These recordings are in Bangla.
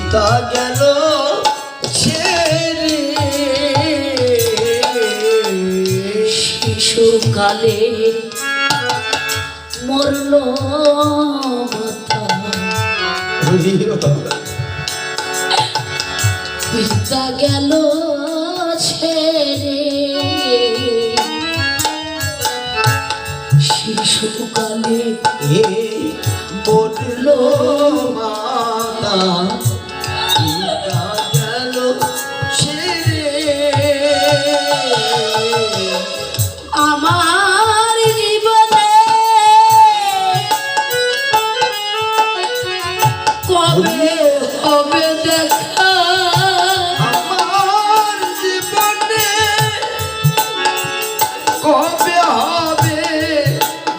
পিতা গেল ছেড়ে শিশুকালে মরল মাতা, পিতা গেল ছেড়ে শিশুকালে মরল মাতা, পিতা গেল ছেড়ে আমার জীবনে কবে হবে দেখা, আমার জীবনে কবে হবে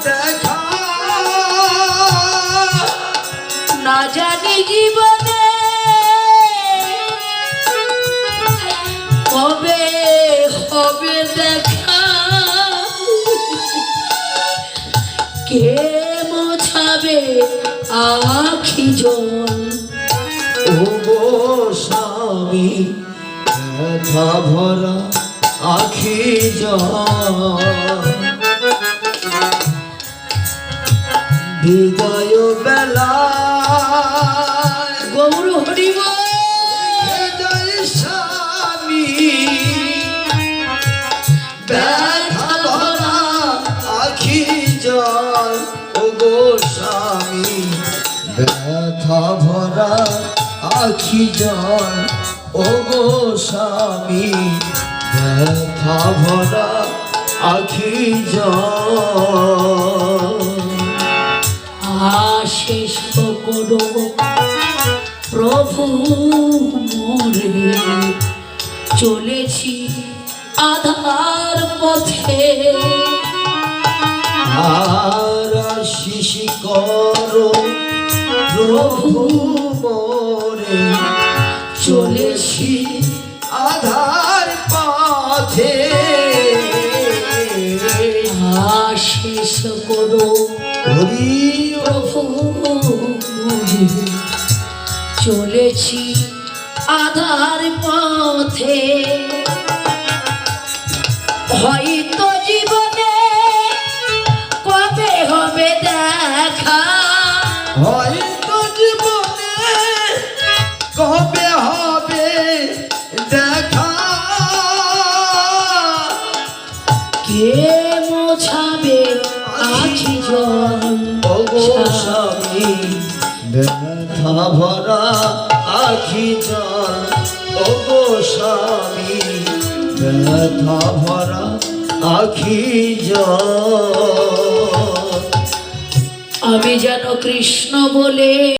দেখা, না জানি জীবনে কবে হবে দেখা, কে মোছাবে আখি জল, ও গো স্বামী ব্যথা ভরা আখি জল, বিদায় বেলা গৌর হরিব স্বামী ব্যথা ভরা আখি জল, ও গো স্বামী ব্যথা ভরা আখি জল, ও গো স্বামী ব্যথা ভরা আখি জল। আশেষ করো প্রভু মোরে, চলেছি আধার পথে, আর আশিস করো প্রভু মোরে, চলেছি আধার পথে, আশেষ করো হরি প্রভু মোরে, চলেছি আধার পথে, হয়তো জীবনে কবে হবে দেখা, হয়তো জীবনে কবে হবে দেখা, কে মোছাবে আখি জল, ও গো স্বামী ব্যথা ভরা আখি জল, ও গো স্বামী ব্যথা ভরা আখি জল। আমি যেন কৃষ্ণ বলে